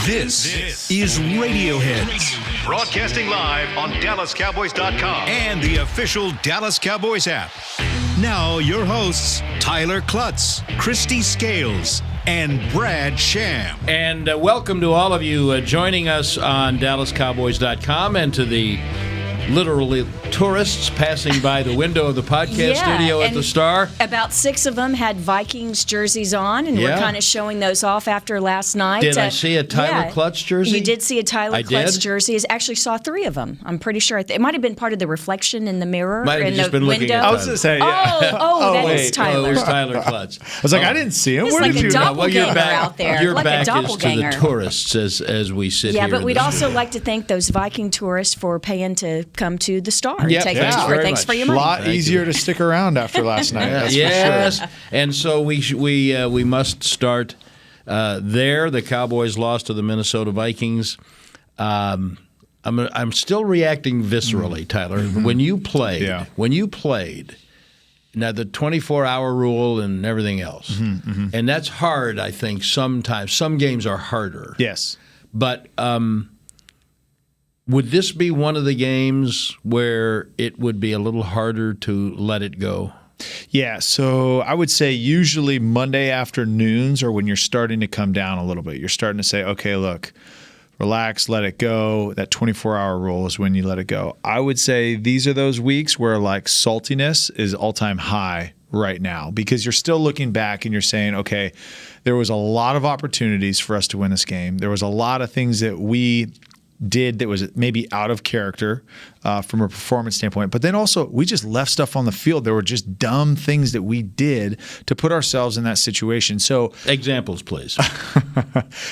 This is Radiohead. Broadcasting live on DallasCowboys.com. And the official Dallas Cowboys app. Now, your hosts, Tyler Clutts, Kristi Scales, and Brad Sham. And welcome to all of you joining us on DallasCowboys.com and to the literally tourists passing by the window of the podcast studio at the Star. About 6 of them had Vikings jerseys on, and we're kind of showing those off after last night. Did I see a Tyler Clutts jersey? You did see a Tyler Clutts jersey. I actually saw 3 of them. I'm pretty sure. It might have been part of the reflection in the mirror might have in just the been window. Looking at I was going to say, that is Oh, Tyler. there's Tyler Clutts. I was like, I didn't see him. He's Where like did a you doppelganger out there. Your like back a doppelganger. is to the tourists as we sit here. Yeah, but in we'd the also studio. like to thank those Viking tourists for paying to come to the Star and Yep, take thanks a tour. very Thanks much. for your A money. lot Thank easier you. to stick around after last night. That's yes, for sure. And so we must start there. The Cowboys lost to the Minnesota Vikings. I'm still reacting viscerally, Tyler. When you played, now the 24-hour rule and everything else, and that's hard. I think sometimes some games are harder. Yes. But would this be one of the games where it would be a little harder to let it go? Yeah, so I would say usually Monday afternoons are when you're starting to come down a little bit. You're starting to say, okay, look, relax, let it go. That 24-hour rule is when you let it go. I would say these are those weeks where like saltiness is all-time high right now because you're still looking back and you're saying, okay, there was a lot of opportunities for us to win this game. There was a lot of things that we did that was maybe out of character from a performance standpoint. But then also we just left stuff on the field. There were just dumb things that we did to put ourselves in that situation. So examples, please.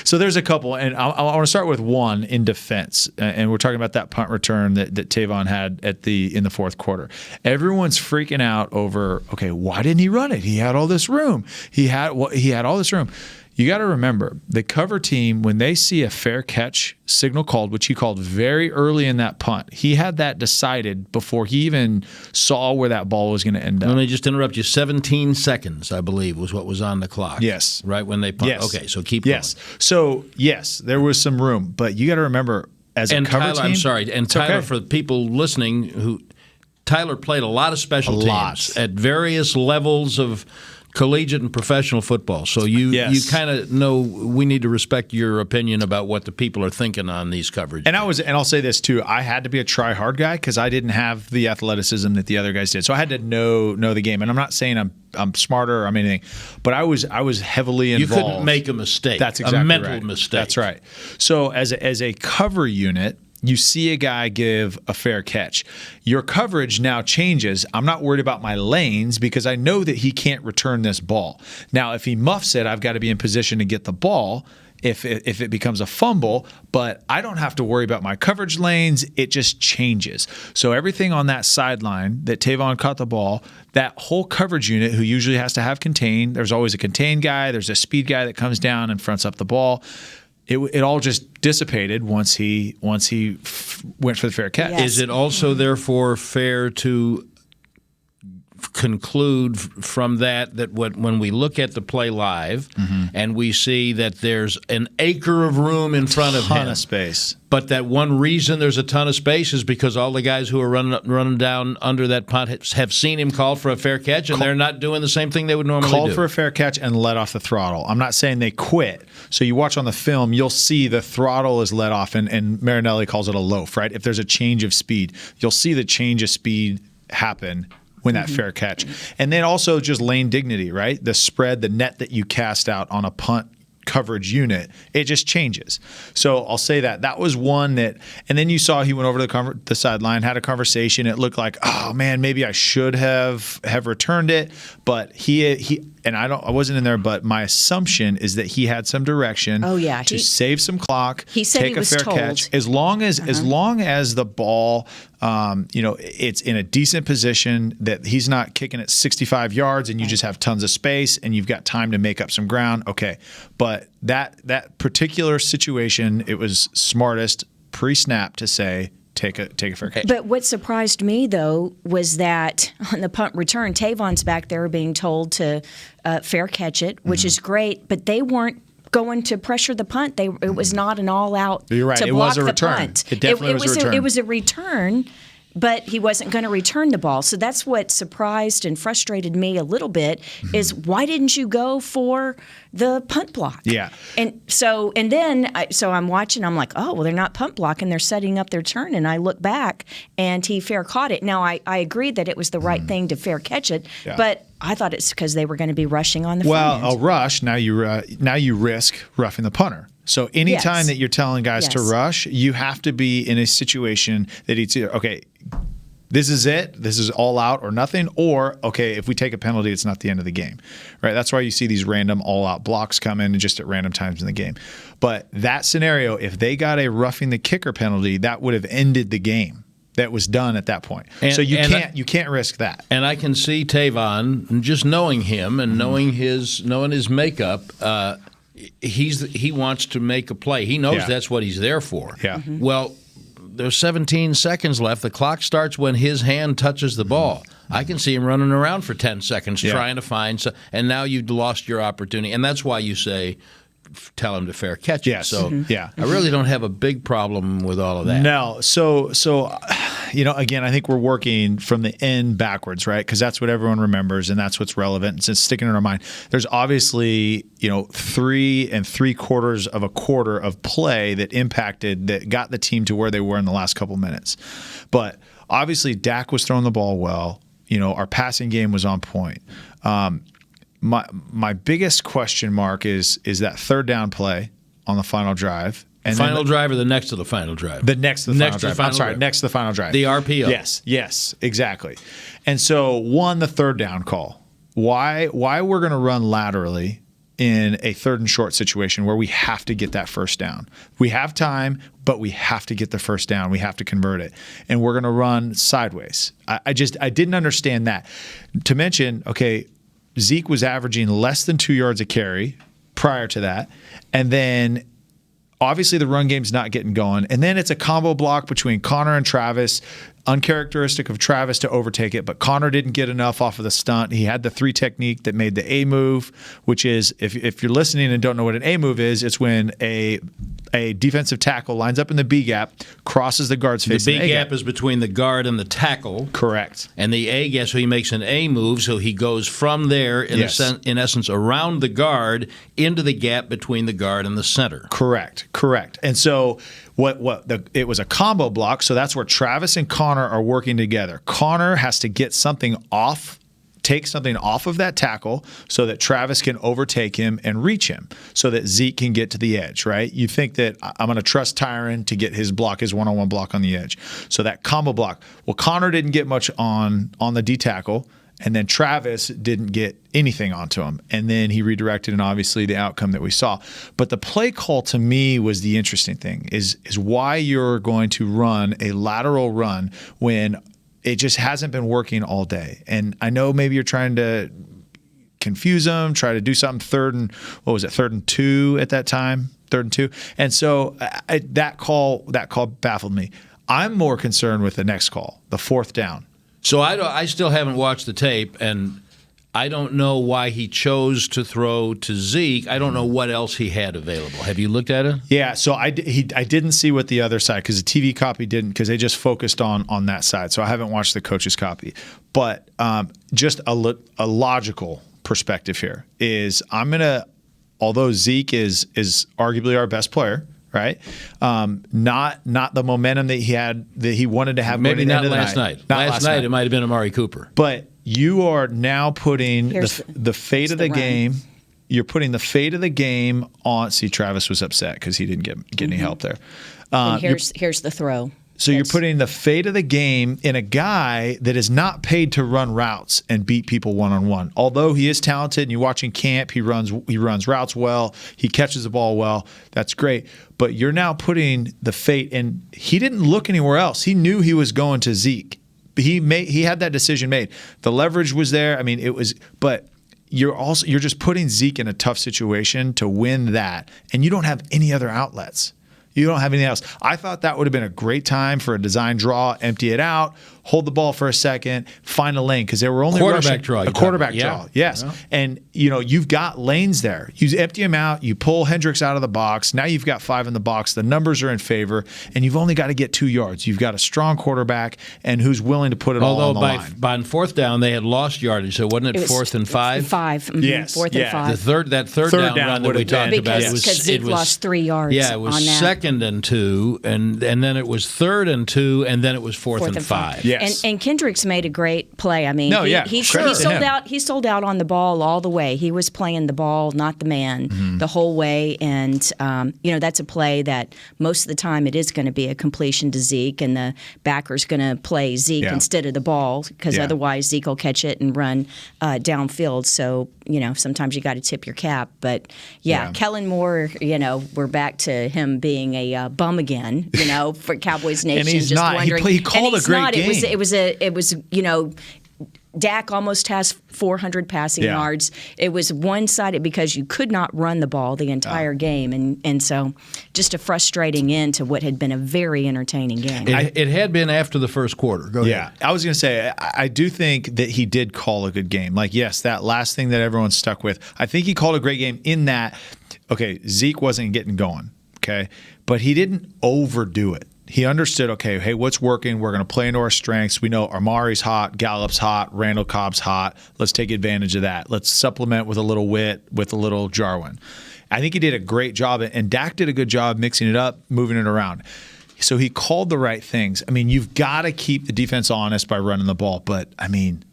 So there's a couple, and I want to start with one in defense. And we're talking about that punt return that Tavon had in the fourth quarter. Everyone's freaking out over, okay, why didn't he run it? He had all this room. He had all this room. You got to remember, the cover team, when they see a fair catch signal called, which he called very early in that punt, he had that decided before he even saw where that ball was going to end up. Let me just interrupt you. 17 seconds, I believe, was what was on the clock. Yes. Right when they punt. Yes. Okay, so keep yes. going. So, yes, there was some room. But you got to remember, as a cover Tyler, team. I'm sorry. And Tyler, for the people listening, Tyler played a lot of special teams at various levels of collegiate and professional football. So you kind of know we need to respect your opinion about what the people are thinking on these coverages. And I'll say this too. I had to be a try-hard guy because I didn't have the athleticism that the other guys did. So I had to know the game. And I'm not saying I'm smarter or I'm anything, but I was heavily involved. You couldn't make a mistake. That's exactly a mental right. mistake. That's right. So as a cover unit, you see a guy give a fair catch. Your coverage now changes. I'm not worried about my lanes because I know that he can't return this ball. Now, if he muffs it, I've got to be in position to get the ball if it becomes a fumble, but I don't have to worry about my coverage lanes. It just changes. So everything on that sideline that Tavon caught the ball, that whole coverage unit who usually has to have contain, there's always a contain guy, there's a speed guy that comes down and fronts up the ball. It all just dissipated once he went for the fair catch. Yes. Is it also therefore fair to conclude from that when we look at the play live and we see that there's an acre of room in front of him, ton of space, but that one reason there's a ton of space is because all the guys who are running down under that punt have seen him call for a fair catch, and they're not doing the same thing they would normally do. Called for a fair catch and let off the throttle. I'm not saying they quit. So you watch on the film, you'll see the throttle is let off, and Marinelli calls it a loaf, right? If there's a change of speed, you'll see the change of speed happen when that fair catch. And then also just lane dignity, right? The spread, the net that you cast out on a punt coverage unit, it just changes. So I'll say that was one that, and then you saw he went over to the sideline, had a conversation. It looked like, oh man, maybe I should have returned it, but he and I wasn't in there, but my assumption is that he had some direction. Oh yeah, to save some clock. He said take he was a fair told. catch as long as the ball, it's in a decent position that he's not kicking it 65 yards and you just have tons of space and you've got time to make up some ground. Okay, but that particular situation, it was smartest pre-snap to say, take a fair catch. But what surprised me, though, was that on the punt return, Tavon's back there being told to fair catch it, which is great, but they weren't going to pressure the punt. It was not an all-out You're right. to It block was a the return. punt. It definitely was a return. It was a return, but he wasn't going to return the ball. So that's what surprised and frustrated me a little bit is why didn't you go for the punt block? Yeah. And then I'm watching, I'm like, oh, well, they're not punt blocking, they're setting up their turn. And I look back and he fair caught it. Now, I agreed that it was the right thing to fair catch it, but I thought it's because they were going to be rushing on the front end. A rush, now you risk roughing the punter. So anytime that you're telling guys to rush, you have to be in a situation that it's either, okay, this is it, this is all out or nothing, or, okay, if we take a penalty, it's not the end of the game, right? That's why you see these random all-out blocks come in just at random times in the game. But that scenario, if they got a roughing the kicker penalty, that would have ended the game. That was done at that point. So you can't risk that. And I can see Tavon, just knowing him and knowing his makeup, he wants to make a play. He knows that's what he's there for. Yeah. Well, there's 17 seconds left. The clock starts when his hand touches the ball. I can see him running around for 10 seconds trying to find and now you've lost your opportunity. And that's why you say tell him to fair catch it. So I really don't have a big problem with all of that. No. So again, I think we're working from the end backwards, right? Because that's what everyone remembers and that's what's relevant. It's sticking in our mind. There's obviously, 3 3/4 of a quarter of play that got the team to where they were in the last couple minutes. But obviously Dak was throwing the ball well. Our passing game was on point. My biggest question mark is that third down play on the final drive. And final drive or the next to the final drive? The next to the final drive. I'm sorry, next to the final drive. The RPO. Yes, exactly. And so, the third down call. Why we're going to run laterally in a third and short situation where we have to get that first down. We have time, but we have to get the first down. We have to convert it. And we're going to run sideways. I didn't understand that. To mention, okay, Zeke was averaging less than 2 yards a carry prior to that. And then obviously the run game's not getting going. And then it's a combo block between Connor and Travis, uncharacteristic of Travis to overtake it. But Connor didn't get enough off of the stunt. He had the 3 technique that made the A move, which is, if you're listening and don't know what an A move is, it's when a defensive tackle lines up in the B gap, crosses the guard's face. The B gap is between the guard and the tackle. Correct. And the A gap, so he makes an A move, so he goes from there, in essence, around the guard into the gap between the guard and the center. Correct. And so it was a combo block, so that's where Travis and Connor are working together. Connor has to get take something off of that tackle so that Travis can overtake him and reach him so that Zeke can get to the edge, right? You think that I'm going to trust Tyron to get his one-on-one block on the edge. So that combo block. Well, Connor didn't get much on the D tackle, and then Travis didn't get anything onto him. And then he redirected, and obviously the outcome that we saw. But the play call to me was the interesting thing, is why you're going to run a lateral run when it just hasn't been working all day. And I know maybe you're trying to confuse them, try to do something third and 2 at that time, 3rd and 2. And so that call baffled me. I'm more concerned with the next call, the 4th down. So I still haven't watched the tape, and I don't know why he chose to throw to Zeke. I don't know what else he had available. Have you looked at it? Yeah, so I didn't see what the other side, because the TV copy didn't, because they just focused on that side. So I haven't watched the coach's copy. But just a logical perspective here is although Zeke is arguably our best player, right? Not the momentum that he had, that he wanted to have. Maybe not last night. Last night it might have been Amari Cooper. But you are now putting the fate of the game. You're putting the fate of the game on. See, Travis was upset because he didn't get any help there. And here's the throw. So you're putting the fate of the game in a guy that is not paid to run routes and beat people one-on-one. Although he is talented, and you watch in camp, he runs routes well, he catches the ball well. That's great. But you're now putting the fate, and he didn't look anywhere else. He knew he was going to Zeke. He had that decision made. The leverage was there. I mean, it was, but you're just putting Zeke in a tough situation to win that, and you don't have any other outlets. You don't have anything else. I thought that would have been a great time for a design draw, empty it out, hold the ball for a second, find a lane because they were only quarterback draw. A quarterback draw, yes. Yeah. And you've got lanes there. You empty them out. You pull Hendricks out of the box. Now you've got 5 in the box. The numbers are in favor, and you've only got to get 2 yards. You've got a strong quarterback and who's willing to put it all on the line. By 4th down, they had lost yardage. So wasn't it 4th and 5? 5. Mm-hmm. Yes. 4th and 5. That third down run that we talked about. Because Zeke lost 3 yards. Yeah, it was on that. 2nd and 2, and then it was 3rd and 2, and then it was 4th and 5. Yes. And Kendricks made a great play. I mean, he sold out. He sold out on the ball all the way. He was playing the ball, not the man, the whole way. And that's a play that most of the time it is going to be a completion to Zeke, and the backer's going to play Zeke instead of the ball because otherwise Zeke will catch it and run downfield. So sometimes you got to tip your cap. But Kellen Moore, we're back to him being a bum again. For Cowboys Nation, and he's just not. wondering. He called a great game. It was Dak almost has 400 passing yards. It was one-sided because you could not run the ball the entire game, and so just a frustrating end to what had been a very entertaining game. It had been after the first quarter. Go ahead. Yeah, I was going to say, I do think that he did call a good game. Like, yes, that last thing that everyone's stuck with, I think he called a great game in that, okay, Zeke wasn't getting going, okay, but he didn't overdo it. He understood, okay, hey, what's working? We're going to play into our strengths. We know Amari's hot, Gallup's hot, Randall Cobb's hot. Let's take advantage of that. Let's supplement with a little wit, with a little Jarwin. I think he did a great job, and Dak did a good job mixing it up, moving it around. So he called the right things. I mean, you've got to keep the defense honest by running the ball, but, I mean,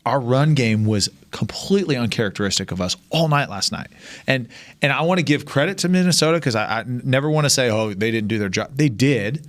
our run game was completely uncharacteristic of us all night last night. And I want to give credit to Minnesota because I never want to say, oh, they didn't do their job. They did,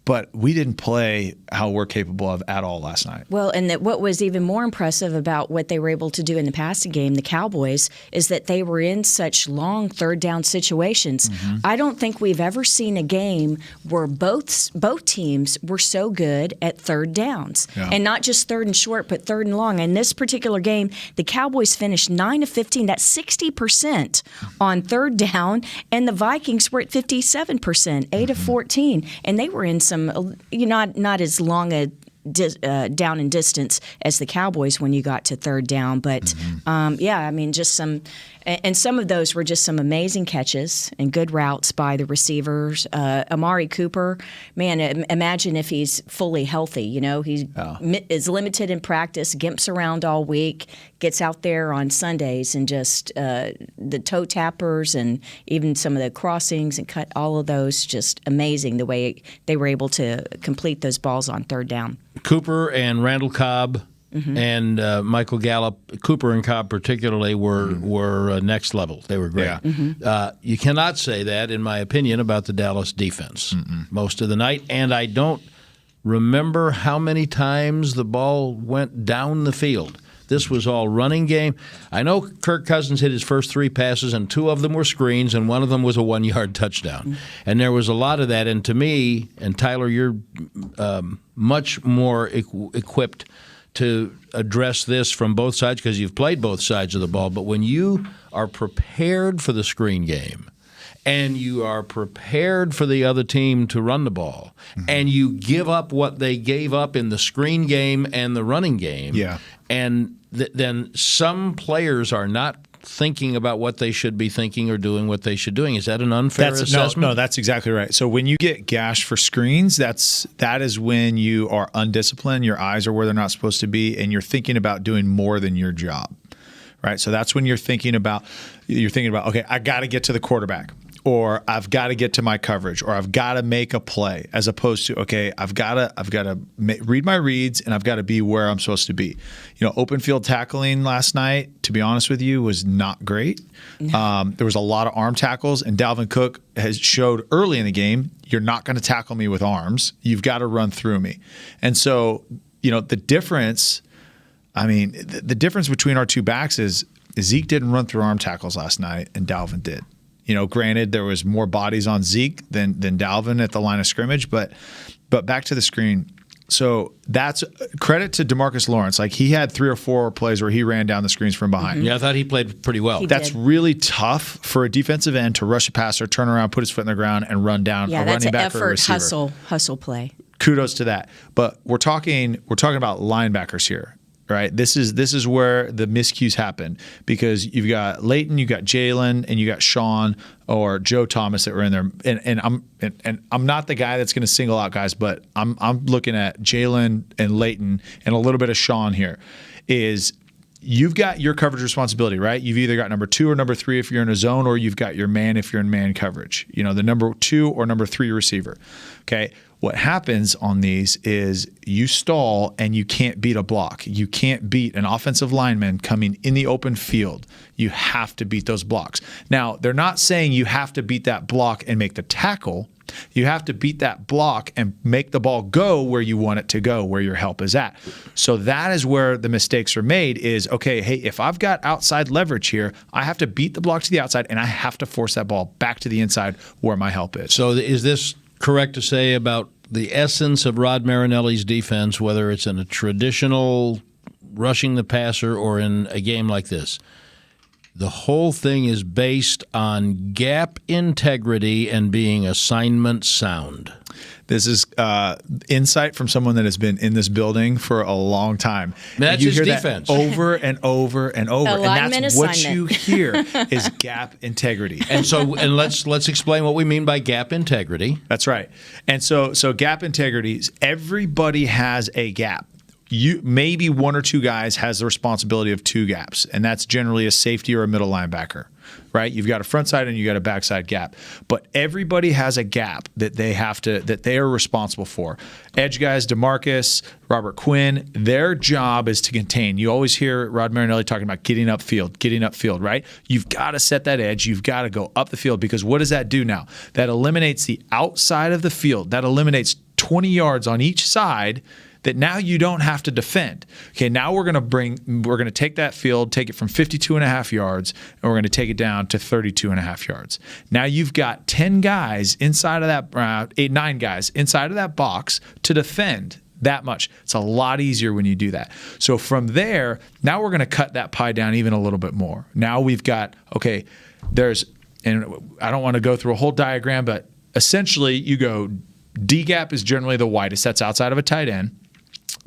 but we didn't play how we're capable of at all last night. Well, and what was even more impressive about what they were able to do in the passing game, the Cowboys, is that they were in such long third down situations. Mm-hmm. I don't think we've ever seen a game where both teams were so good at third downs. Yeah. And not just third and short, but third and long. In this particular game, the Cowboys finished 9 of 15. That's 60% on third down, and the Vikings were at 57%, 8 of 14. And they were in some, not as long a down in distance as the Cowboys when you got to third down. But, just some – and some of those were just some amazing catches and good routes by the receivers. Amari Cooper, man, imagine if he's fully healthy. He is limited in practice, gimps around all week, gets out there on Sundays, and just the toe tappers and even some of the crossings and cut, all of those, just amazing the way they were able to complete those balls on third down. Cooper and Randall Cobb and Michael Gallup, Cooper and Cobb particularly, were next level. They were great. Yeah. Mm-hmm. You cannot say that, in my opinion, about the Dallas defense most of the night, and I don't remember how many times the ball went down the field. This was all running game. I know Kirk Cousins hit his first 3 passes, and 2 of them were screens, and 1 of them was a 1-yard touchdown. Mm-hmm. And there was a lot of that. And to me, and Tyler, you're much more equipped to address this from both sides because you've played both sides of the ball. But when you are prepared for the screen game and you are prepared for the other team to run the ball, and you give up what they gave up in the screen game and the running game, and then some players are not thinking about what they should be thinking or doing what they should be doing. Is that an unfair assessment? No, that's exactly right. So when you get gashed for screens, that is when you are undisciplined, your eyes are where they're not supposed to be, and you're thinking about doing more than your job, right? So that's when you're thinking about, okay, I got to get to the quarterback, or I've got to get to my coverage, or I've got to make a play, as opposed to, okay, I've got to read my reads, and I've got to be where I'm supposed to be. Open field tackling last night, to be honest with you, was not great. No. There was a lot of arm tackles, and Dalvin Cook has showed early in the game, you're not going to tackle me with arms. You've got to run through me. And so, the difference, the difference between our two backs is Zeke didn't run through arm tackles last night, and Dalvin did. Granted, there was more bodies on Zeke than Dalvin at the line of scrimmage, but back to the screen. So that's credit to DeMarcus Lawrence. Like, he had 3 or 4 plays where he ran down the screens from behind. Mm-hmm. Yeah, I thought he played pretty well. That's really tough for a defensive end to rush a passer, turn around, put his foot in the ground, and run down a running back or a receiver. Hustle play. kudos to that. But we're talking about linebackers here. Right, this is where the miscues happen, because you've got Leighton, you got Jalen, and you got Sean or Joe Thomas that were in there. And I'm not the guy that's going to single out guys, but I'm looking at Jalen and Leighton and a little bit of Sean here. Is you've got your coverage responsibility, right? You've either got number 2 or number 3 if you're in a zone, or you've got your man if you're in man coverage. You know, the number 2 or number 3 receiver. Okay. What happens on these is you stall and you can't beat a block. You can't beat an offensive lineman coming in the open field. You have to beat those blocks. Now, they're not saying you have to beat that block and make the tackle. You have to beat that block and make the ball go where you want it to go, where your help is at. So that is where the mistakes are made is, okay, hey, if I've got outside leverage here, I have to beat the block to the outside and I have to force that ball back to the inside where my help is. So is this correct to say about the essence of Rod Marinelli's defense, whether it's in a traditional rushing the passer or in a game like this? The whole thing is based on gap integrity and being assignment sound. This is insight from someone that has been in this building for a long time. That's his defense. That over and over and over. Alignment and that's assignment. what you hear is gap integrity. And let's explain what we mean by gap integrity. That's right. And so gap integrity is everybody has a gap. Maybe 1 or 2 guys has the responsibility of 2 gaps, and that's generally a safety or a middle linebacker, right? You've got a front side and you got a backside gap, but everybody has a gap that they are responsible for. Edge guys, DeMarcus, Robert Quinn, their job is to contain. You always hear Rod Marinelli talking about getting upfield, right? You've got to set that edge. You've got to go up the field, because what does that do now? That eliminates the outside of the field. That eliminates 20 yards on each side that now you don't have to defend. Okay, now we're going to take that field, take it from 52.5 yards, and we're going to take it down to 32.5 yards. Now you've got 10 guys inside of that, 9 guys inside of that box to defend that much. It's a lot easier when you do that. So from there, now we're going to cut that pie down even a little bit more. Now we've got, okay, and I don't want to go through a whole diagram, but essentially you go D gap is generally the widest. That's outside of a tight end.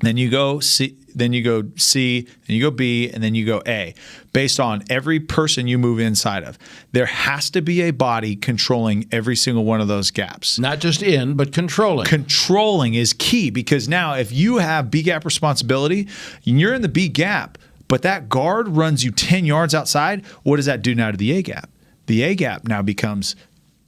Then you go C, then you go C, then you go B, and then you go A, based on every person you move inside of. There has to be a body controlling every single one of those gaps. Not just in, but controlling. Controlling is key, because now if you have B gap responsibility, and you're in the B gap, but that guard runs you 10 yards outside, what does that do now to the A gap? The A gap now becomes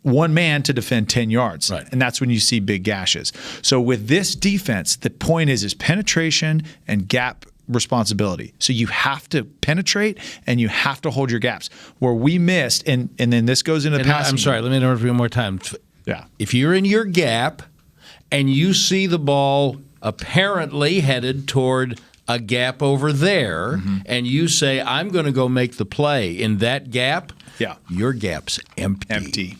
one man to defend 10 yards. Right. And that's when you see big gashes. So with this defense, the point is penetration and gap responsibility. So you have to penetrate and you have to hold your gaps. Where we missed, and then this goes into the passing. I'm sorry, let me interrupt you one more time. Yeah. If you're in your gap and you see the ball apparently headed toward a gap over there, and you say, I'm going to go make the play in that gap, your gap's empty.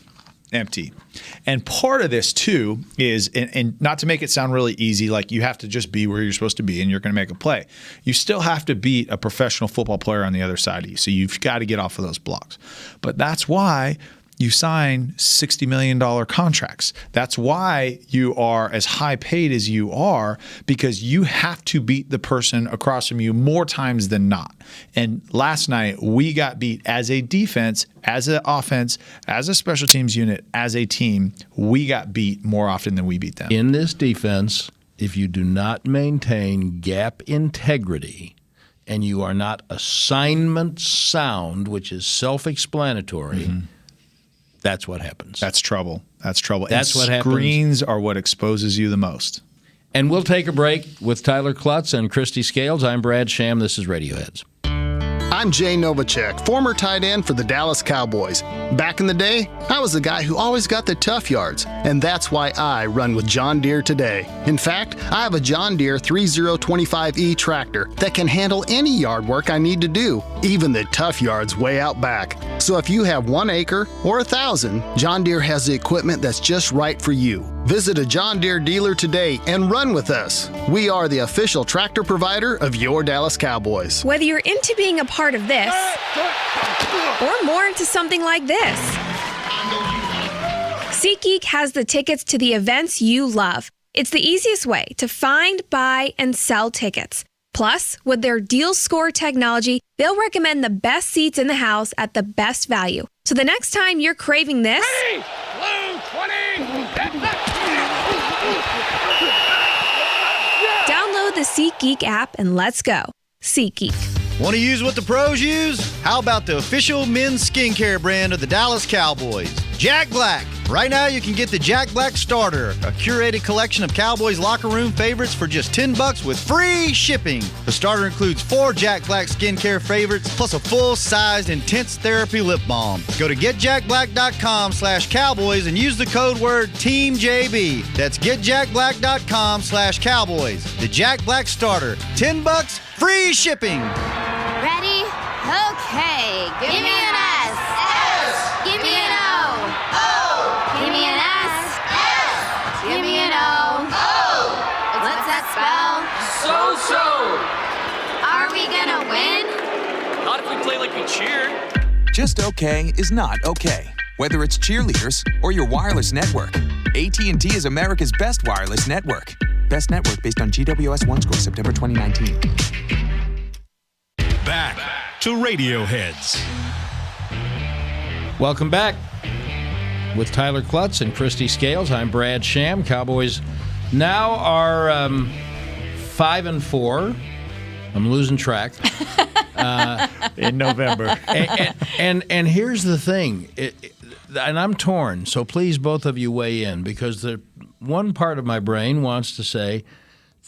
And part of this, too, is, and not to make it sound really easy, like you have to just be where you're supposed to be and you're going to make a play. You still have to beat a professional football player on the other side of you. So you've got to get off of those blocks. But that's why you sign $60 million contracts. That's why you are as high paid as you are, because you have to beat the person across from you more times than not. And last night, we got beat as a defense, as an offense, as a special teams unit, as a team. We got beat more often than we beat them. In this defense, if you do not maintain gap integrity and you are not assignment sound, which is self-explanatory, that's what happens. That's trouble. That's what happens. Screens are what exposes you the most. And we'll take a break with Tyler Clutts and Kristi Scales. I'm Brad Sham. This is Radioheads. I'm Jay Novacek, former tight end for the Dallas Cowboys. Back in the day, I was the guy who always got the tough yards, and that's why I run with John Deere today. In fact, I have a John Deere 3025E tractor that can handle any yard work I need to do, even the tough yards way out back. So if you have 1 acre or 1,000, John Deere has the equipment that's just right for you. Visit a John Deere dealer today and run with us. We are the official tractor provider of your Dallas Cowboys. Whether you're into being a part of this or more into something like this, SeatGeek has the tickets to the events you love. It's the easiest way to find, buy, and sell tickets. Plus, with their Deal Score technology, they'll recommend the best seats in the house at the best value. So the next time you're craving this, Ready? Blue 20! download the SeatGeek app and let's go. SeatGeek. Want to use what the pros use? How about the official men's skincare brand of the Dallas Cowboys, Jack Black? Right now, you can get the Jack Black Starter, a curated collection of Cowboys locker room favorites for just $10 with free shipping. The starter includes 4 Jack Black skincare favorites, plus a full-sized intense therapy lip balm. Go to getjackblack.com/Cowboys and use the code word TEAMJB. That's getjackblack.com/Cowboys. The Jack Black Starter, $10, free shipping. Ready? Okay. Give me an S. S. Give me an O. O. Give me an S. S. Give me an O. O. What's that spell? So. Are we gonna win? Not if we play like we cheer. Just okay is not okay. Whether it's cheerleaders or your wireless network, AT&T is America's best wireless network. Best network based on GWS One score September 2019. Back to Radioheads. Welcome back with Tyler Clutts and Kristi Scales. I'm Brad Sham. Cowboys now are 5-4. I'm losing track. In November. And here's the thing, and I'm torn, so please both of you weigh in, because the one part of my brain wants to say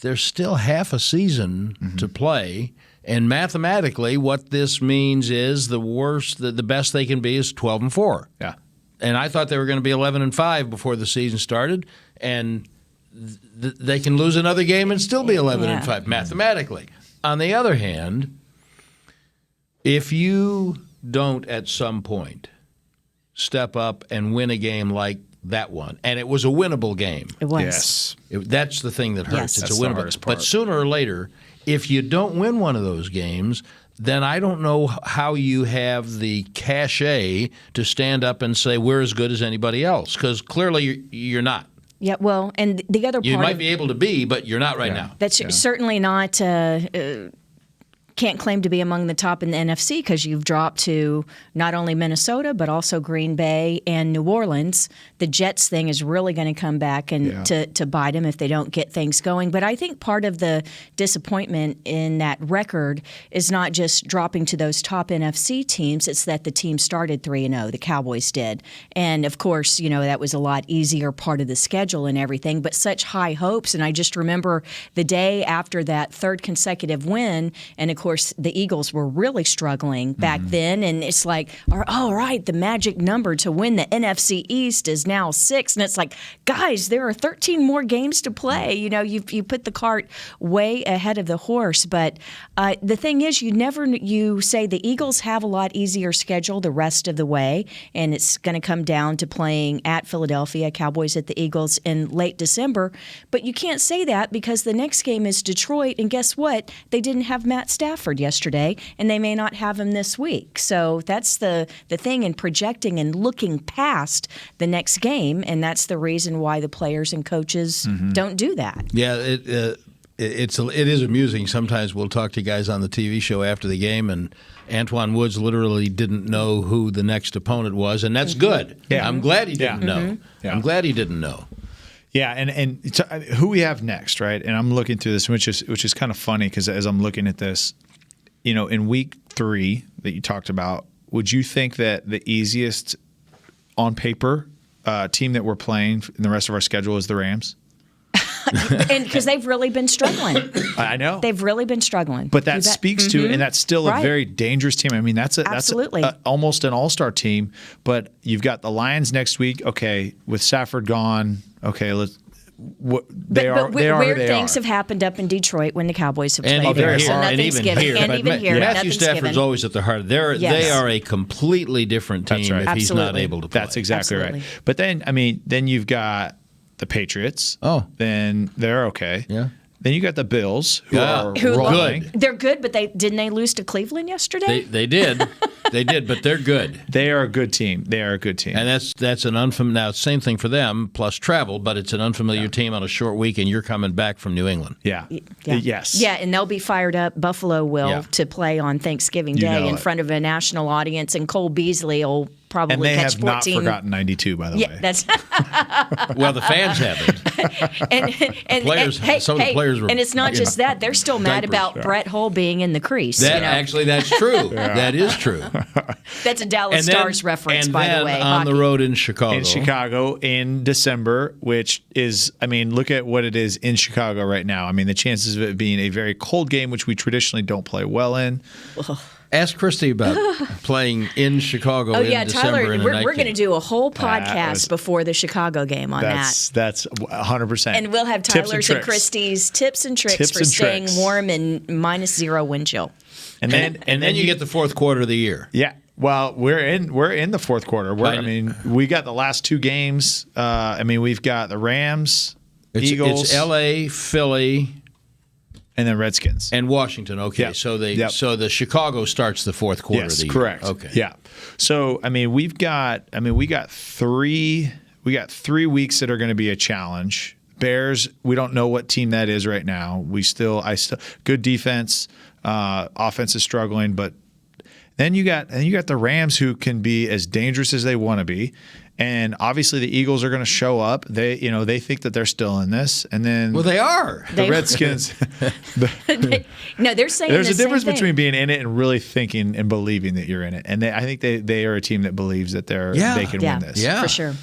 there's still half a season to play, and mathematically what this means is the best they can be is 12-4. Yeah. And I thought they were going to be 11-5 before the season started, and they can lose another game and still be 11-5 mathematically. On the other hand, if you don't at some point step up and win a game like that one, and it was a winnable game. It was. Yes. That's the thing that hurts. Yes. It's a winnable. But sooner or later, if you don't win one of those games, then I don't know how you have the cachet to stand up and say we're as good as anybody else, because clearly you're not. Yeah, well, and the other part you might be able to be, but you're not right now. That's certainly not. Can't claim to be among the top in the NFC because you've dropped to not only Minnesota but also Green Bay and New Orleans. The Jets thing is really going to come back and to bite them if they don't get things going. But I think part of the disappointment in that record is not just dropping to those top NFC teams. It's that the team started 3-0. The Cowboys did, and of course, that was a lot easier part of the schedule and everything. But such high hopes, and I just remember the day after that third consecutive win, and of course the Eagles were really struggling back then, and it's like, all right, the magic number to win the NFC East is now 6, and it's like, guys, there are 13 more games to play. You put the cart way ahead of the horse. But the thing is, you say the Eagles have a lot easier schedule the rest of the way, and it's going to come down to playing at Philadelphia, Cowboys at the Eagles in late December. But you can't say that because the next game is Detroit, and guess what? They didn't have Matt Stafford yesterday, and they may not have him this week. So that's the thing in projecting and looking past the next game, and that's the reason why the players and coaches don't do that. Yeah, it is amusing. Sometimes we'll talk to guys on the TV show after the game, and Antoine Woods literally didn't know who the next opponent was, and that's good. Yeah. I'm glad he didn't know. Yeah. I'm glad he didn't know. Yeah, and who we have next, right? And I'm looking through this, which is kind of funny because as I'm looking at this, in week 3 that you talked about, would you think that the easiest on paper team that we're playing in the rest of our schedule is the Rams? And because they've really been struggling. I know. They've really been struggling. But that speaks to, and that's still a very dangerous team. I mean, that's Absolutely. Almost an all-star team. But you've got the Lions next week. Okay, with Stafford gone, okay, let's. Weird things have happened up in Detroit when the Cowboys have and played even there. Here, so nothing's given. And even here, Matthew Stafford's given. always at the heart. They are a completely different team if he's not able to play. That's exactly right. But then you've got the Patriots. Oh. Then they're okay. Yeah. Then you got the Bills, who are rolling. They're good, but didn't they lose to Cleveland yesterday? They did. They did, but they're good. They are a good team. And that's an unfamiliar. Now, same thing for them, plus travel, but it's an unfamiliar team on a short week, and you're coming back from New England. Yeah. Yes. Yeah, and they'll be fired up. Buffalo will to play on Thanksgiving Day in front of a national audience, and Cole Beasley will probably and they catch have 14. not forgotten 92, by the way. That's well, the fans haven't. and players, some of the players were. And it's not just that; they're still mad diapers. about Brett Hull being in the crease. Actually, that's true. That is true. That's a Dallas Stars reference, by the way. On the road in Chicago. In Chicago in December, which is, I mean, look at what it is in Chicago right now. I mean, the chances of it being a very cold game, which we traditionally don't play well in. Ask Kristi about playing in Chicago in December. Tyler, we're going to do a whole podcast before the Chicago game on that. That's 100%. And we'll have Tyler's and Kristi's tips and tricks for staying warm in -0 wind chill. And then you get the fourth quarter of the year. Yeah. Well, we're in the fourth quarter. We got the last two games. We've got the Rams, Eagles. It's L.A., Philly. And then Redskins and Washington. Okay, yep. So the Chicago starts the fourth quarter of the year. Correct. Okay, yeah. So we got 3 weeks that are going to be a challenge. Bears, we don't know what team that is right now. Good defense, offense is struggling, but then you got the Rams, who can be as dangerous as they want to be. And obviously the Eagles are going to show up. They think that they're still in this, and then they are. The Redskins. No, they're saying there's a difference between being in it and really thinking and believing that you're in it. And I think they are a team that believes that they can win this. Yeah, for sure.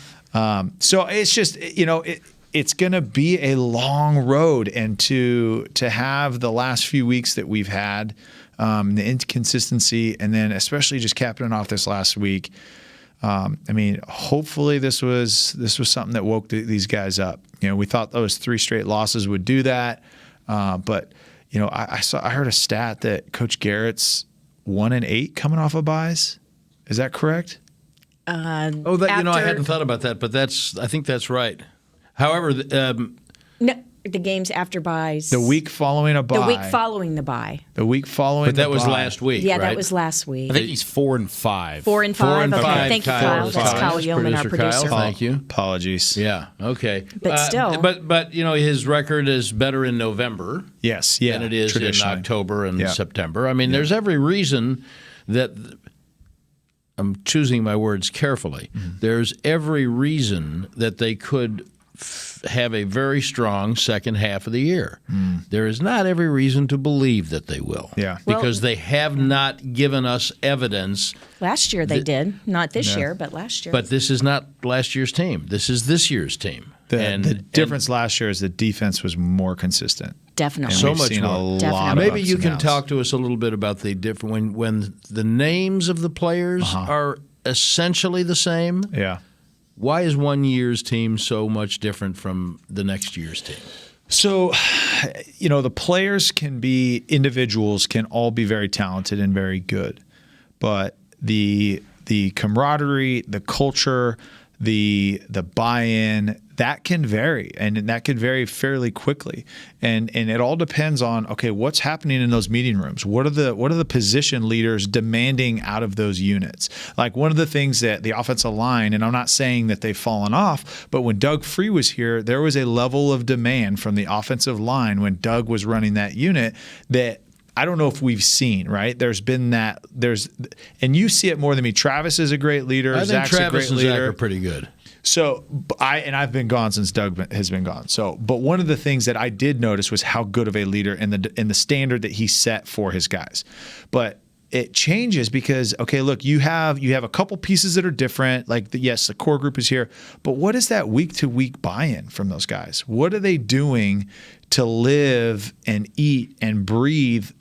So it's just it's going to be a long road, and to have the last few weeks that we've had, the inconsistency, and then especially just capping it off this last week. Hopefully this was something that woke these guys up. We thought those 3 straight losses would do that, but I heard a stat that Coach Garrett's 1-8 coming off of buys. Is that correct? I hadn't thought about that, but I think that's right. However, no. The games after buys. The week following a bye. The week following the bye. The week following But that the was bye. last week, Yeah, right? that was last week. I think he's 4-5. 4-5. Okay, 5. thank you, Kyle. That's Kyle Yeoman, our producer. Kyle, thank you. Apologies. Yeah, okay. But still. But his record is better in November. Yes, yeah. Than it is in October and September. There's every reason that I'm choosing my words carefully. Mm-hmm. There's every reason that they could have a very strong second half of the year. There is not every reason to believe that they will. Yeah. Because they have not given us evidence. Last year they did. Not this year, but last year. But this is not last year's team. This is this year's team. The difference last year is the defense was more consistent. Definitely. So much more. Maybe you can talk to us a little bit about the different when the names of the players are essentially the same. Yeah. Why is one year's team so much different from the next year's team? So, the players individuals can all be very talented and very good, but the camaraderie, the culture, the buy-in, that can vary, and that can vary fairly quickly. And it all depends on, what's happening in those meeting rooms? What are the position leaders demanding out of those units? Like, one of the things that the offensive line, and I'm not saying that they've fallen off, but when Doug Free was here, there was a level of demand from the offensive line when Doug was running that unit that I don't know if we've seen, right? There's been that. And you see it more than me. Travis is a great leader. I think Zach's Travis a great leader. Zach are pretty good. So I've been gone since Doug has been gone. But one of the things that I did notice was how good of a leader and the standard that he set for his guys. But it changes because, look, you have a couple pieces that are different. Like, the core group is here, but what is that week-to-week buy-in from those guys? What are they doing to live and eat and breathe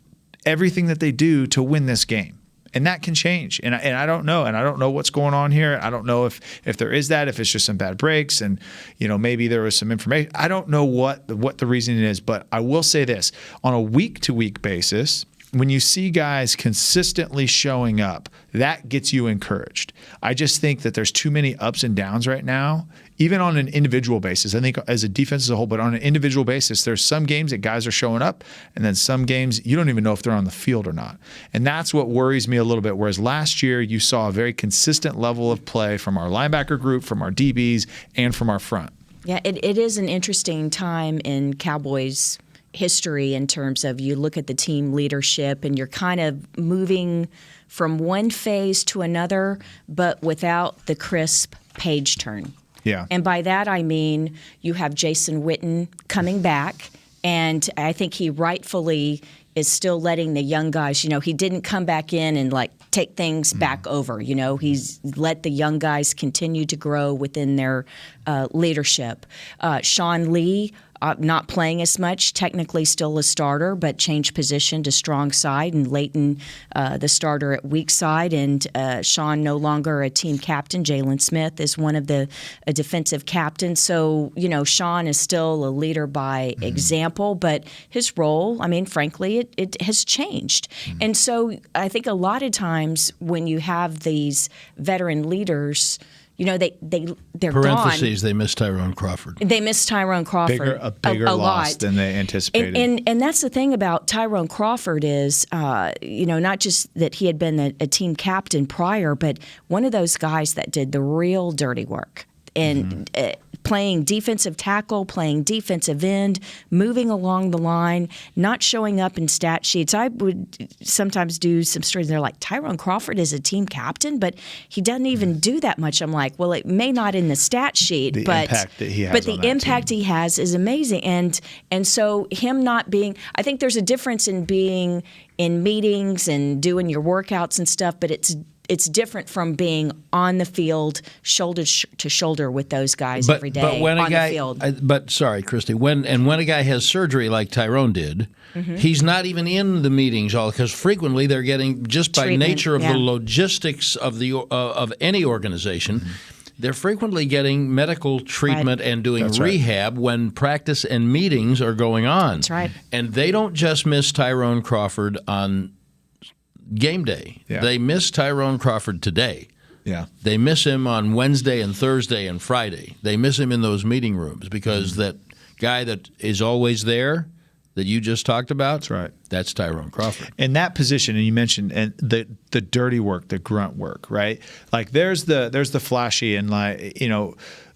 everything that they do to win this game? And that can change. And I don't know. And I don't know what's going on here. I don't know if there is that, if it's just some bad breaks and, maybe there was some information. I don't know what the reasoning is, but I will say this. On a week-to-week basis, when you see guys consistently showing up, that gets you encouraged. I just think that there's too many ups and downs right now, even on an individual basis. I think as a defense as a whole, but on an individual basis, there's some games that guys are showing up, and then some games you don't even know if they're on the field or not. And that's what worries me a little bit. Whereas last year you saw a very consistent level of play from our linebacker group, from our DBs, and from our front. Yeah, it is an interesting time in Cowboys history in terms of you look at the team leadership and you're kind of moving from one phase to another, but without the crisp page turn. Yeah. And by that I mean you have Jason Witten coming back, and I think he rightfully is still letting the young guys, he didn't come back in and take things back over. He's let the young guys continue to grow within their leadership. Sean Lee, not playing as much, technically still a starter, but changed position to strong side, and Leighton the starter at weak side, and Sean no longer a team captain. Jalen Smith is one of the defensive captains. So, Sean is still a leader by example, but his role, frankly, it has changed. And so I think a lot of times when you have these veteran leaders, they're parentheses, gone. They miss Tyrone Crawford. They miss Tyrone Crawford a bigger loss lot. than they anticipated. And that's the thing about Tyrone Crawford is, not just that he had been a team captain prior, but one of those guys that did the real dirty work. And playing defensive tackle, playing defensive end, moving along the line, not showing up in stat sheets. I would sometimes do some stories. They're like, Tyrone Crawford is a team captain, but he doesn't even do that much. I'm like, well, it may not in the stat sheet, but impact that he has but the impact he has is amazing. And so him not being, I think there's a difference in being in meetings and doing your workouts and stuff, but it's different from being on the field, shoulder to shoulder with those guys every day but when on the field. But sorry, Kristi, when a guy has surgery like Tyrone did, he's not even in the meetings all, because frequently they're getting, just by nature of the logistics of of any organization, they're frequently getting medical treatment and doing rehab when practice and meetings are going on. That's right. And they don't just miss Tyrone Crawford on game day. Yeah. They miss Tyrone Crawford today. Yeah. They miss him on Wednesday and Thursday and Friday. They miss him in those meeting rooms because that guy that is always there that you just talked about, that's right. That's Tyrone Crawford. In that position, and you mentioned and the dirty work, the grunt work, right? Like there's the flashy and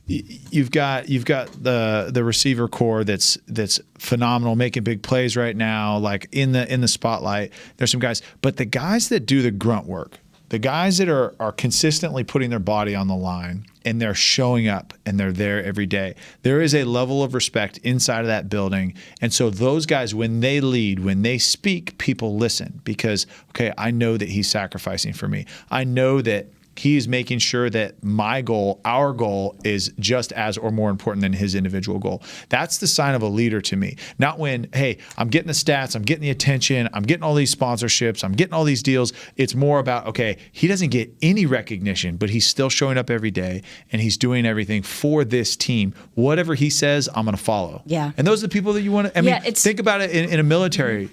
you've got the receiver core that's phenomenal, making big plays right now, like in the spotlight. There's some guys, but the guys that do the grunt work, the guys that are consistently putting their body on the line and they're showing up and they're there every day, there is a level of respect inside of that building. And so those guys, when they lead, when they speak, people listen because, okay, I know that he's sacrificing for me. I know that he's making sure that my goal, our goal, is just as or more important than his individual goal. That's the sign of a leader to me. Not when, hey, I'm getting the stats, I'm getting the attention, I'm getting all these sponsorships, I'm getting all these deals. It's more about, okay, he doesn't get any recognition, but he's still showing up every day and he's doing everything for this team. Whatever he says, I'm going to follow. Yeah. And those are the people that you want to, think about it in a military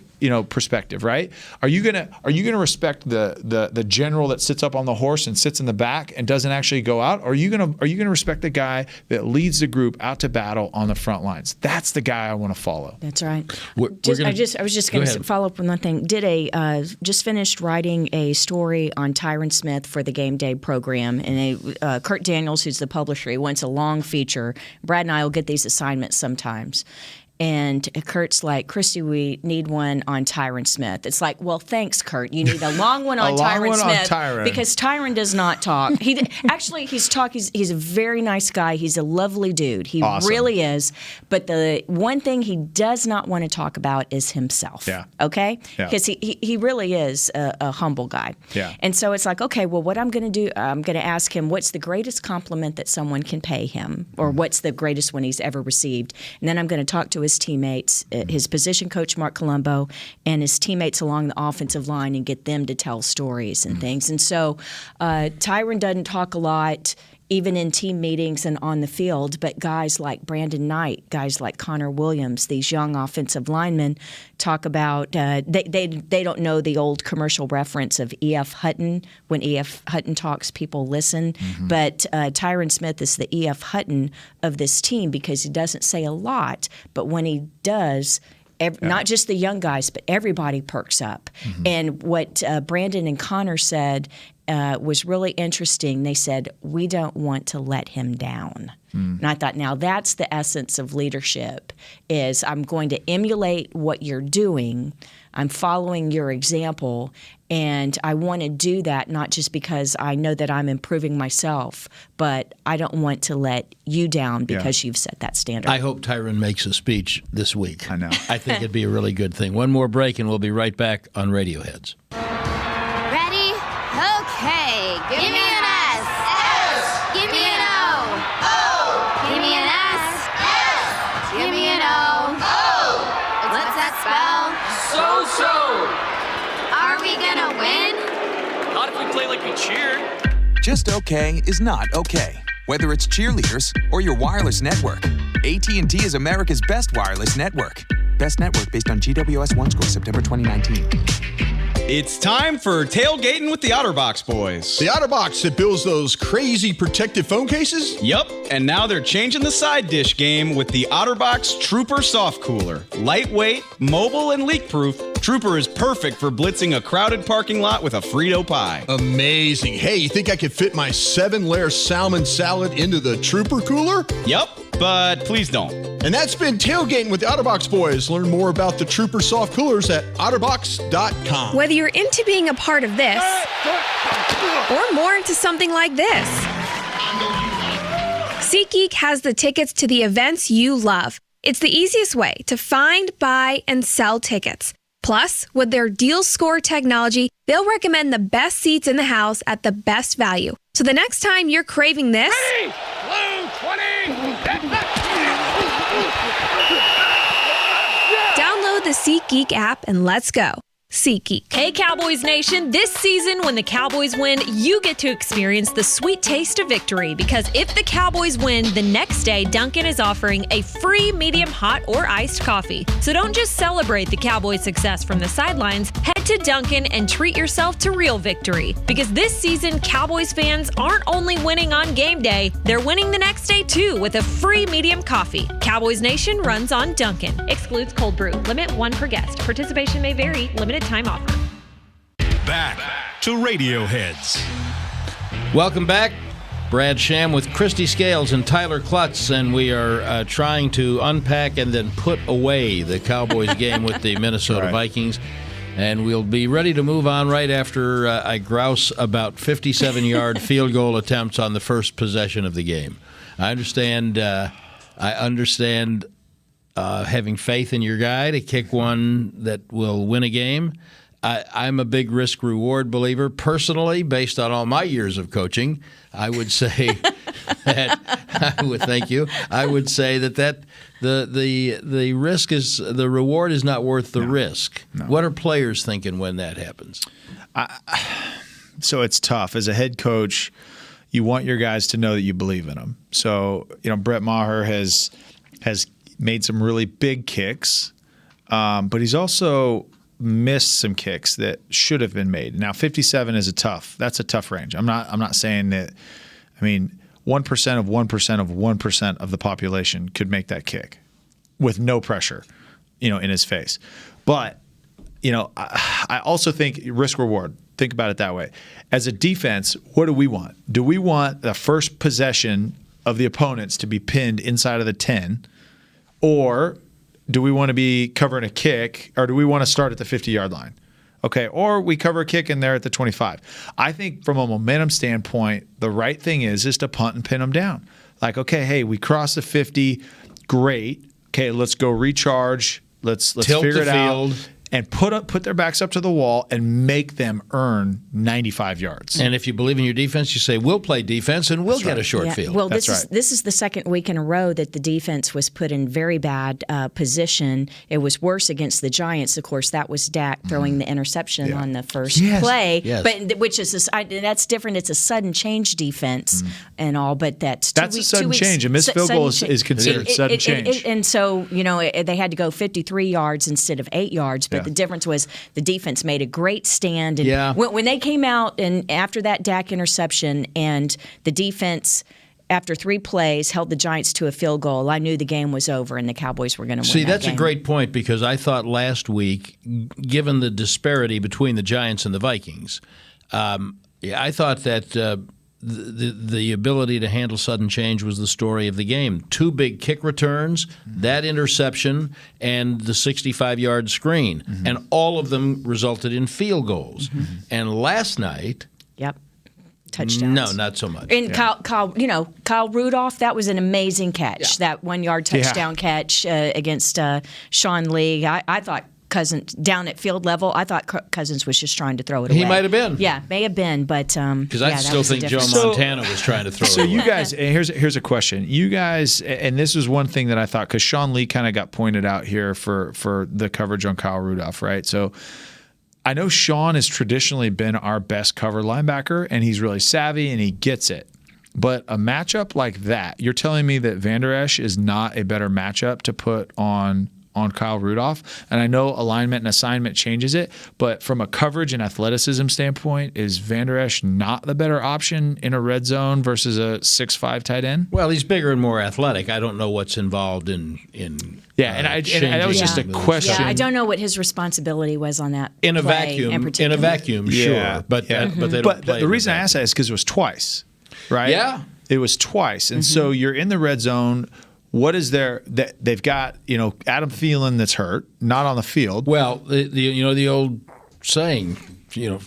perspective, right? Are you gonna respect the general that sits up on the horse and sits in the back and doesn't actually go out? Or are you gonna respect the guy that leads the group out to battle on the front lines? That's the guy I want to follow. That's right. I was just going to follow up on one thing. Just finished writing a story on Tyron Smith for the Game Day program, and Kurt Daniels, who's the publisher, he wants a long feature. Brad and I will get these assignments sometimes. And Kurt's like, Kristi, we need one on Tyron Smith. It's like, well, thanks, Kurt. You need a long one on Tyron Smith because Tyron does not talk. He's a very nice guy. He's a lovely dude. He really is. But the one thing he does not want to talk about is himself. Yeah. Okay? Yeah. Because he really is a humble guy. Yeah. And so it's like, okay, well, what I'm going to do, I'm going to ask him what's the greatest compliment that someone can pay him, or what's the greatest one he's ever received. And then I'm going to talk to his teammates, his position coach Mark Colombo, and his teammates along the offensive line, and get them to tell stories and things. And so Tyron doesn't talk a lot. even in team meetings and on the field, but guys like Brandon Knight, guys like Connor Williams, these young offensive linemen talk about they don't know the old commercial reference of E.F. Hutton. When E.F. Hutton talks, people listen. Mm-hmm. But Tyron Smith is the E.F. Hutton of this team because he doesn't say a lot, but when he does, not just the young guys, but everybody perks up. Mm-hmm. And what Brandon and Connor said was really interesting. They said, we don't want to let him down. And I thought, now that's the essence of leadership, is I'm going to emulate what you're doing. I'm following your example, and I want to do that not just because I know that I'm improving myself, but I don't want to let you down because you've set that standard. I hope Tyron makes a speech this week. I know. I think it'd be a really good thing. One more break, and we'll be right back on Radioheads. Ready? Okay. Give me an S. S. Give me an O. O. Give me an S. S. Give me an O. O. What's that spell? So. Are we gonna win? Not if we play like we cheer. Just okay is not okay. Whether it's cheerleaders or your wireless network, AT&T is America's best wireless network. Best network based on GWS One score September 2019. It's time for tailgating with the OtterBox boys. The OtterBox that builds those crazy protective phone cases? Yup, and now they're changing the side dish game with the OtterBox Trooper Soft Cooler. Lightweight, mobile, and leak-proof, Trooper is perfect for blitzing a crowded parking lot with a Frito pie. Amazing. Hey, you think I could fit my 7-layer salmon salad into the Trooper cooler? Yup, but please don't. And that's been Tailgating with the OtterBox boys. Learn more about the Trooper Soft Coolers at OtterBox.com. Whether you're into being a part of this or more into something like this, SeatGeek has the tickets to the events you love. It's the easiest way to find, buy, and sell tickets. Plus, with their deal score technology, they'll recommend the best seats in the house at the best value. So the next time you're craving this, Ready? Blue 20. download the SeatGeek app and let's go. SeatGeek. Hey Cowboys Nation, this season when the Cowboys win, you get to experience the sweet taste of victory, because if the Cowboys win, the next day Dunkin' is offering a free medium hot or iced coffee. So don't just celebrate the Cowboys' success from the sidelines, head to Dunkin' and treat yourself to real victory, because this season Cowboys fans aren't only winning on game day, they're winning the next day too with a free medium coffee. Cowboys Nation runs on Dunkin'. Excludes cold brew. Limit 1 per guest. Participation may vary. Limited time offer. Back to Radioheads. Welcome back. Brad Sham with Kristi Scales and Tyler Clutts, and we are trying to unpack and then put away the Cowboys game with the Minnesota Vikings. And we'll be ready to move on right after I grouse about 57-yard field goal attempts on the first possession of the game. I understand having faith in your guy to kick one that will win a game. I'm a big risk-reward believer. Personally, based on all my years of coaching, I would say thank you. I would say that the risk is the reward is not worth the risk. No. What are players thinking when that happens? So it's tough as a head coach. You want your guys to know that you believe in them. So Brett Maher has made some really big kicks, but he's also missed some kicks that should have been made. Now, 57 is that's a tough range. I'm not saying that. I mean, 1% of 1% of 1% of the population could make that kick with no pressure, in his face. But I also think risk reward. Think about it that way. As a defense, what do we want? Do we want the first possession of the opponents to be pinned inside of the 10, or do we want to be covering a kick, or do we want to start at the 50-yard line? Okay, or we cover a kick in there at the 25. I think from a momentum standpoint, the right thing is to punt and pin them down. Like, okay, hey, we crossed the 50, great. Okay, let's go recharge. Let's tilt figure the it field. out. and put their backs up to the wall and make them earn 95 yards. And if you believe in your defense, you say, we'll play defense and we'll get a short field. Well, this is the second week in a row that the defense was put in very bad position. It was worse against the Giants. Of course, that was Dak throwing the interception on the first play. Yes. But which is that's different. It's a sudden change defense and all. But that's a sudden change. A missed field goal is considered sudden change. And so they had to go 53 yards instead of 8 yards. But the difference was the defense made a great stand. And when they came out and after that Dak interception and the defense, after 3 plays, held the Giants to a field goal, I knew the game was over and the Cowboys were going to win. See, that that's game. a great point because I thought last week, given the disparity between the Giants and the Vikings, I thought that the ability to handle sudden change was the story of the game. 2 big kick returns, that interception, and the 65-yard screen. And all of them resulted in field goals. And last night... touchdowns. No, not so much. And Kyle Rudolph, that was an amazing catch. That 1-yard touchdown catch against Sean Lee. I thought Cousins down at field level. I thought Cousins was just trying to throw it away. He might have been. Yeah, may have been, but because I still think Joe Montana was trying to throw it away. So you guys, here's a question. You guys, and this was one thing that I thought because Sean Lee kind of got pointed out here for the coverage on Kyle Rudolph, right? So I know Sean has traditionally been our best cover linebacker, and he's really savvy and he gets it. But a matchup like that, you're telling me that Van Der Esch is not a better matchup to put on Kyle Rudolph? And I know alignment and assignment changes it, but from a coverage and athleticism standpoint, is Van Der Esch not the better option in a red zone versus a 6'5" tight end? Well, he's bigger and more athletic. I don't know what's involved in and that was just a question. Yeah, I don't know what his responsibility was on that in a play vacuum. in particular. In a vacuum, sure, but they don't. But play the reason I asked that is because it was twice, right? Yeah, it was twice, and so you're in the red zone. What is there that they've got? Adam Thielen that's hurt, not on the field. Well, the old saying,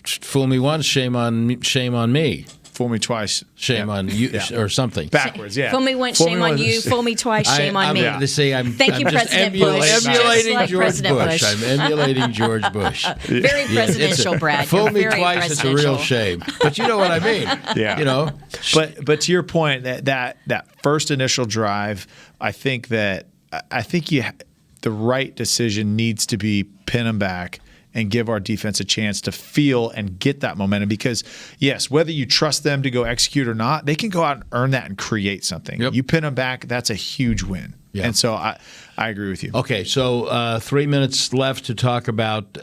fool me once, shame on me. Fool me twice, shame on you, or something. Backwards, yeah. Fool me once, shame on you. Fool me twice, shame on me. Thank you, President Bush. Emulating George President Bush. I'm emulating George Bush. Very presidential, Brad. Fool me twice, it's a real shame. But you know what I mean. Yeah. But to your point, that first initial drive, I think the right decision needs to be pin them back and give our defense a chance to feel and get that momentum because, yes, whether you trust them to go execute or not, they can go out and earn that and create something. Yep. You pin them back, that's a huge win. Yeah. And so I agree with you. Okay, so 3 minutes left to talk about,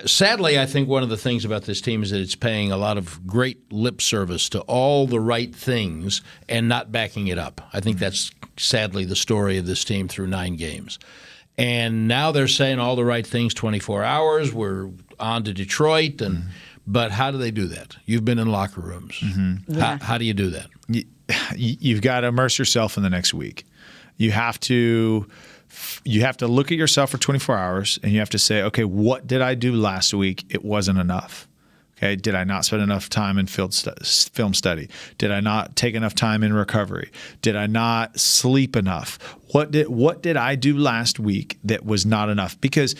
sadly, I think one of the things about this team is that it's paying a lot of great lip service to all the right things and not backing it up. I think that's sadly the story of this team through 9 games. And now they're saying all the right things 24 hours. We're on to Detroit. But how do they do that? You've been in locker rooms. Yeah. How do you do that? You've got to immerse yourself in the next week. You have to look at yourself for 24 hours, and you have to say, okay, what did I do last week? It wasn't enough. Okay, did I not spend enough time in film study? Did I not take enough time in recovery? Did I not sleep enough? What did I do last week that was not enough? Because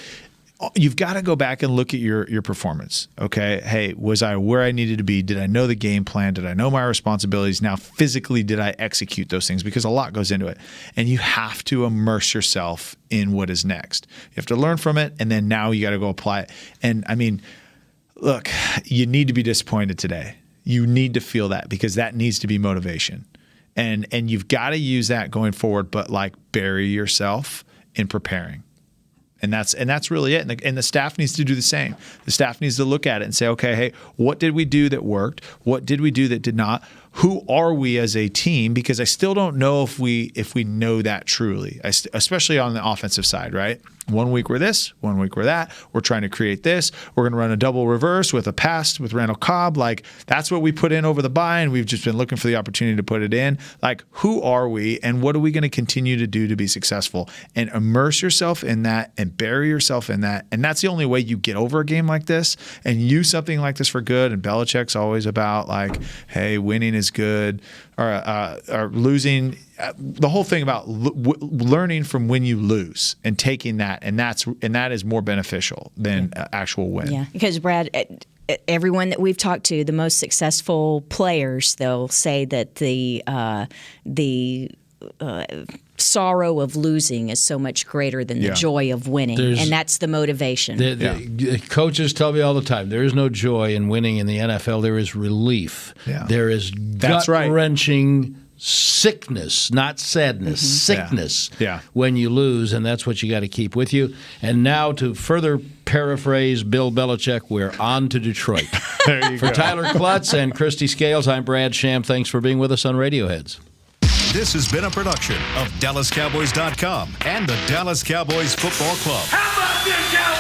you've got to go back and look at your performance. Okay, hey, was I where I needed to be? Did I know the game plan? Did I know my responsibilities? Now, physically, did I execute those things? Because a lot goes into it. And you have to immerse yourself in what is next. You have to learn from it, and then now you got to go apply it. And I mean, look, you need to be disappointed today. You need to feel that because that needs to be motivation. And you've got to use that going forward, but bury yourself in preparing. And that's really it. And the staff needs to do the same. The staff needs to look at it and say, okay, hey, what did we do that worked? What did we do that did not? Who are we as a team? Because I still don't know if we know that truly, especially on the offensive side, right? 1 week we're this, 1 week we're that. We're trying to create this. We're going to run a double reverse with a pass with Randall Cobb. That's what we put in over the bye, and we've just been looking for the opportunity to put it in. Who are we, and what are we going to continue to do to be successful? And immerse yourself in that and bury yourself in that. And that's the only way you get over a game like this and use something like this for good. And Belichick's always about, hey, winning is as good, or losing. The whole thing about learning from when you lose and taking that, and that is more beneficial than actual win. Yeah, because Brad, everyone that we've talked to, the most successful players, they'll say that the sorrow of losing is so much greater than the joy of winning, and that's the motivation. The coaches tell me all the time, there is no joy in winning in the NFL. There is relief. Yeah. There is gut-wrenching sickness, not sadness, sickness when you lose, and that's what you got to keep with you. And now, to further paraphrase Bill Belichick, we're on to Detroit. There you For go. Tyler Clutts and Kristi Scales, I'm Brad Sham. Thanks for being with us on Radioheads. This has been a production of DallasCowboys.com and the Dallas Cowboys Football Club. How about this, Cowboys?